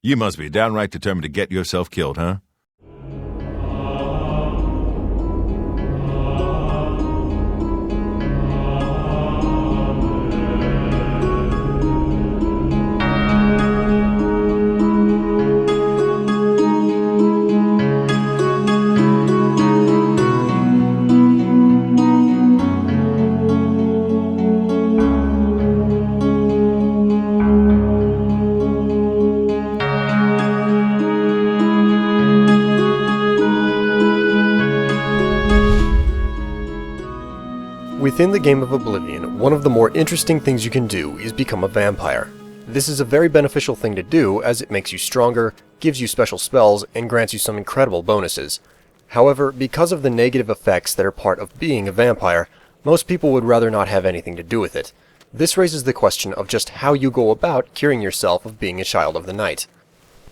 You must be downright determined to get yourself killed, huh? Within the game of Oblivion, one of the more interesting things you can do is become a vampire. This is a very beneficial thing to do as it makes you stronger, gives you special spells, and grants you some incredible bonuses. However, because of the negative effects that are part of being a vampire, most people would rather not have anything to do with it. This raises the question of just how you go about curing yourself of being a child of the night.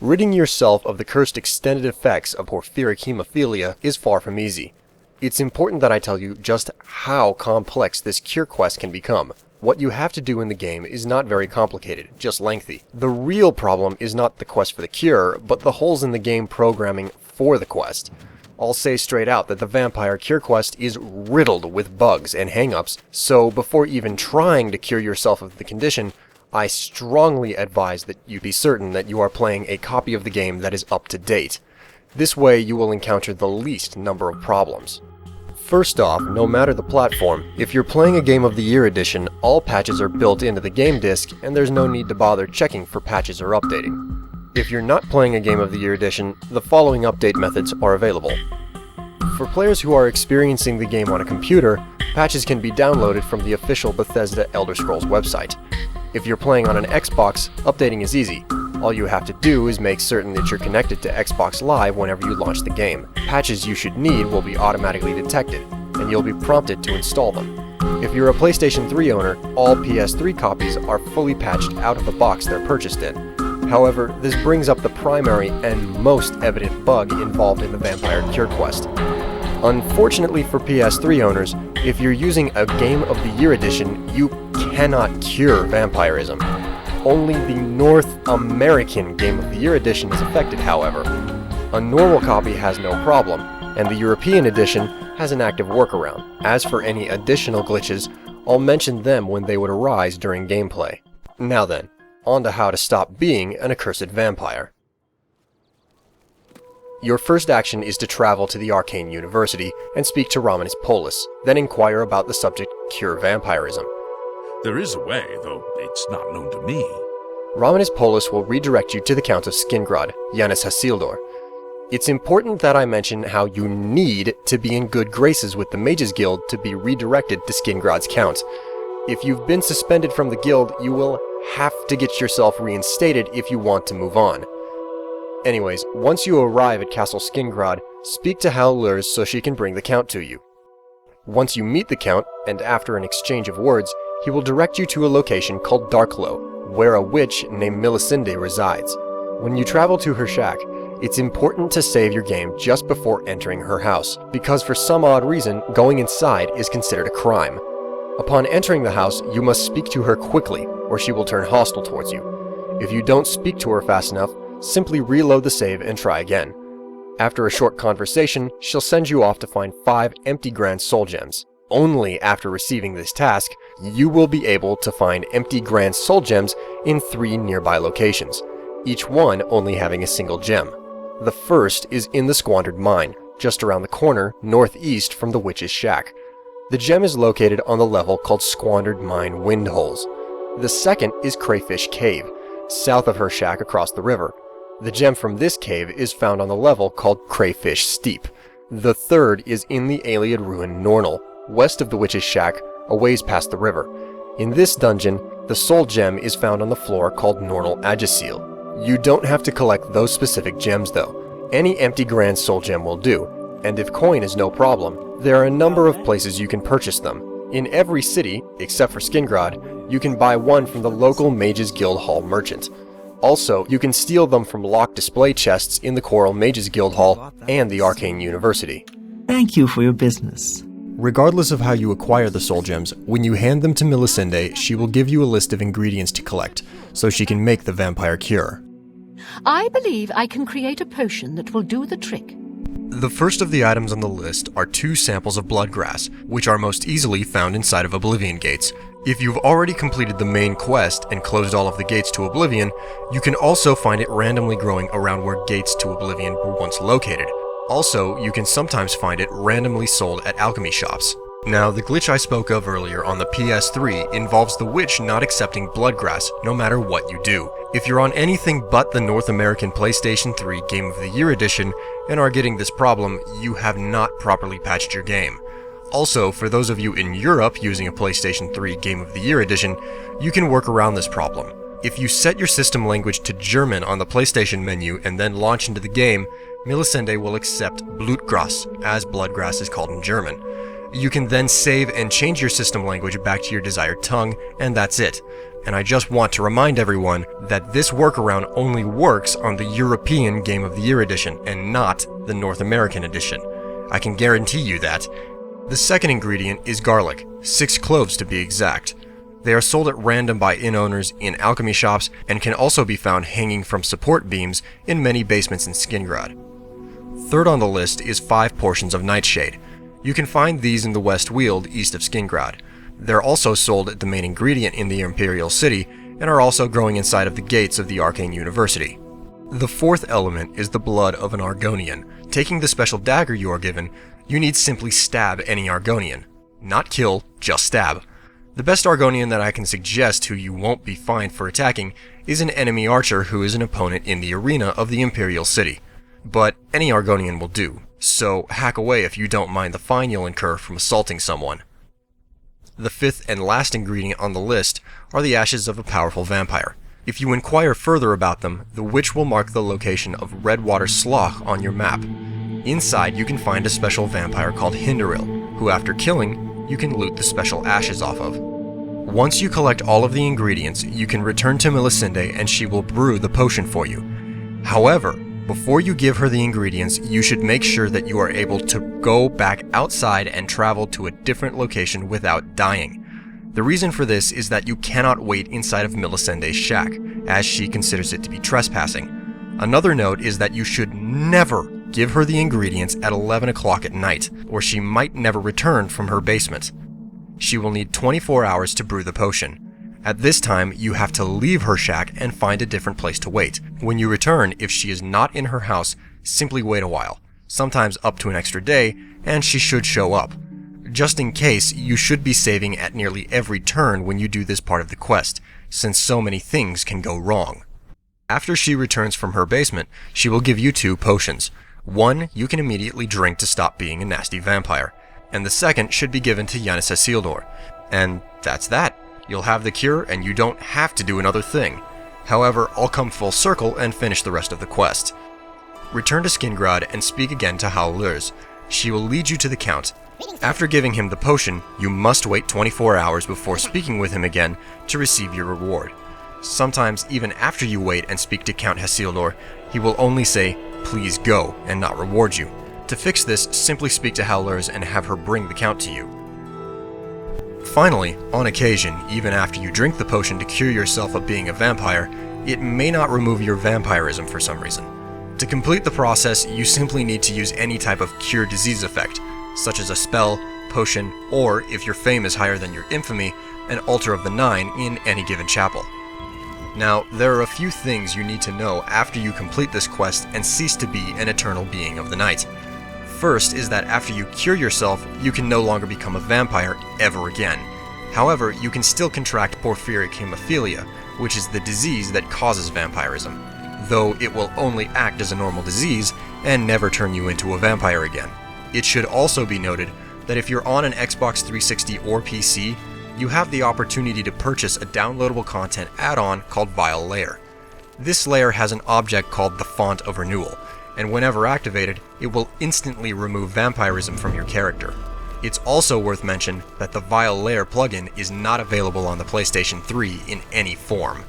Ridding yourself of the cursed extended effects of porphyric hemophilia is far from easy. It's important that I tell you just how complex this cure quest can become. What you have to do in the game is not very complicated, just lengthy. The real problem is not the quest for the cure, but the holes in the game programming for the quest. I'll say straight out that the vampire cure quest is riddled with bugs and hang-ups, so before even trying to cure yourself of the condition, I strongly advise that you be certain that you are playing a copy of the game that is up to date. This way you will encounter the least number of problems. First off, no matter the platform, if you're playing a Game of the Year edition, all patches are built into the game disc and there's no need to bother checking for patches or updating. If you're not playing a Game of the Year edition, the following update methods are available. For players who are experiencing the game on a computer, patches can be downloaded from the official Bethesda Elder Scrolls website. If you're playing on an Xbox, updating is easy. All you have to do is make certain that you're connected to Xbox Live whenever you launch the game. Patches you should need will be automatically detected, and you'll be prompted to install them. If you're a PlayStation 3 owner, all PS3 copies are fully patched out of the box they're purchased in. However, this brings up the primary and most evident bug involved in the Vampire Cure quest. Unfortunately for PS3 owners, if you're using a Game of the Year edition, you cannot cure vampirism. Only the North American Game of the Year edition is affected, however. A normal copy has no problem, and the European edition has an active workaround. As for any additional glitches, I'll mention them when they would arise during gameplay. Now then, on to how to stop being an accursed vampire. Your first action is to travel to the Arcane University and speak to Romanus Polus, then inquire about the subject Cure Vampirism. There is a way, though it's not known to me. Romanus Polus will redirect you to the Count of Skingrad, Yanis Hasildor. It's important that I mention how you need to be in good graces with the Mages Guild to be redirected to Skingrad's Count. If you've been suspended from the guild, you will have to get yourself reinstated if you want to move on. Anyways, once you arrive at Castle Skingrad, speak to Hal Lurs so she can bring the Count to you. Once you meet the Count, and after an exchange of words, he will direct you to a location called Darklow, where a witch named Melisinde resides. When you travel to her shack, it's important to save your game just before entering her house, because for some odd reason, going inside is considered a crime. Upon entering the house, you must speak to her quickly, or she will turn hostile towards you. If you don't speak to her fast enough, simply reload the save and try again. After a short conversation, she'll send you off to find 5 empty Grand Soul Gems. Only after receiving this task, you will be able to find empty Grand Soul Gems in 3 nearby locations, each one only having a single gem. The first is in the Squandered Mine, just around the corner, northeast from the witch's shack. The gem is located on the level called Squandered Mine Windholes. The second is Crayfish Cave, south of her shack across the river. The gem from this cave is found on the level called Crayfish Steep. The third is in the Ayleid ruin Nornal, west of the witch's shack, a ways past the river. In this dungeon, the soul gem is found on the floor called Nornal Agisil. You don't have to collect those specific gems though. Any empty Grand Soul Gem will do, and if coin is no problem, there are a number of places you can purchase them. In every city, except for Skingrad, you can buy one from the local Mages Guild Hall merchant. Also, you can steal them from locked display chests in the Coral Mages Guild Hall and the Arcane University. Thank you for your business. Regardless of how you acquire the soul gems, when you hand them to Melisinde, she will give you a list of ingredients to collect, so she can make the vampire cure. I believe I can create a potion that will do the trick. The first of the items on the list are 2 samples of bloodgrass, which are most easily found inside of Oblivion gates. If you've already completed the main quest and closed all of the gates to Oblivion, you can also find it randomly growing around where gates to Oblivion were once located. Also, you can sometimes find it randomly sold at alchemy shops. Now, the glitch I spoke of earlier on the PS3 involves the witch not accepting bloodgrass no matter what you do. If you're on anything but the North American PlayStation 3 Game of the Year edition and are getting this problem, you have not properly patched your game. Also, for those of you in Europe using a PlayStation 3 Game of the Year edition, you can work around this problem. If you set your system language to German on the PlayStation menu and then launch into the game, Melisende will accept Blutgras, as bloodgrass is called in German. You can then save and change your system language back to your desired tongue, and that's it. And I just want to remind everyone that this workaround only works on the European Game of the Year edition and not the North American edition. I can guarantee you that. The second ingredient is garlic, 6 cloves to be exact. They are sold at random by inn owners in alchemy shops and can also be found hanging from support beams in many basements in Skingrad. Third on the list is 5 portions of nightshade. You can find these in the West Weald east of Skingrad. They're also sold at the main ingredient in the Imperial City and are also growing inside of the gates of the Arcane University. The fourth element is the blood of an Argonian. Taking the special dagger you are given, you need simply stab any Argonian. Not kill, just stab. The best Argonian that I can suggest who you won't be fined for attacking is an enemy archer who is an opponent in the arena of the Imperial City. But any Argonian will do, so hack away if you don't mind the fine you'll incur from assaulting someone. The fifth and last ingredient on the list are the ashes of a powerful vampire. If you inquire further about them, the witch will mark the location of Redwater Slough on your map. Inside you can find a special vampire called Hinderil, who after killing, you can loot the special ashes off of. Once you collect all of the ingredients, you can return to Melisende and she will brew the potion for you. However, before you give her the ingredients, you should make sure that you are able to go back outside and travel to a different location without dying. The reason for this is that you cannot wait inside of Melisende's shack, as she considers it to be trespassing. Another note is that you should never give her the ingredients at 11 o'clock at night, or she might never return from her basement. She will need 24 hours to brew the potion. At this time, you have to leave her shack and find a different place to wait. When you return, if she is not in her house, simply wait a while, sometimes up to an extra day, and she should show up. Just in case, you should be saving at nearly every turn when you do this part of the quest, since so many things can go wrong. After she returns from her basement, she will give you 2 potions. One you can immediately drink to stop being a nasty vampire, and the second should be given to Yanis Isildur. And that's that. You'll have the cure and you don't have to do another thing. However, I'll come full circle and finish the rest of the quest. Return to Skingrad and speak again to Howlers. She will lead you to the Count. After giving him the potion, you must wait 24 hours before speaking with him again to receive your reward. Sometimes even after you wait and speak to Count Hasildur, he will only say, "Please go," and not reward you. To fix this, simply speak to Howlers and have her bring the Count to you. Finally, on occasion, even after you drink the potion to cure yourself of being a vampire, it may not remove your vampirism for some reason. To complete the process, you simply need to use any type of cure disease effect, such as a spell, potion, or, if your fame is higher than your infamy, an Altar of the Nine in any given chapel. Now, there are a few things you need to know after you complete this quest and cease to be an eternal being of the night. First is that after you cure yourself, you can no longer become a vampire ever again. However, you can still contract porphyric hemophilia, which is the disease that causes vampirism, though it will only act as a normal disease and never turn you into a vampire again. It should also be noted that if you're on an Xbox 360 or PC, you have the opportunity to purchase a downloadable content add-on called Vile Layer. This layer has an object called the Font of Renewal, and whenever activated, it will instantly remove vampirism from your character. It's also worth mentioning that the Vile Layer plugin is not available on the PlayStation 3 in any form.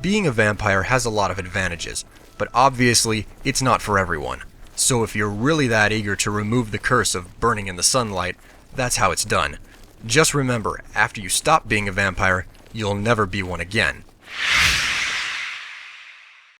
Being a vampire has a lot of advantages, but obviously it's not for everyone. So if you're really that eager to remove the curse of burning in the sunlight, that's how it's done. Just remember, after you stop being a vampire, you'll never be one again.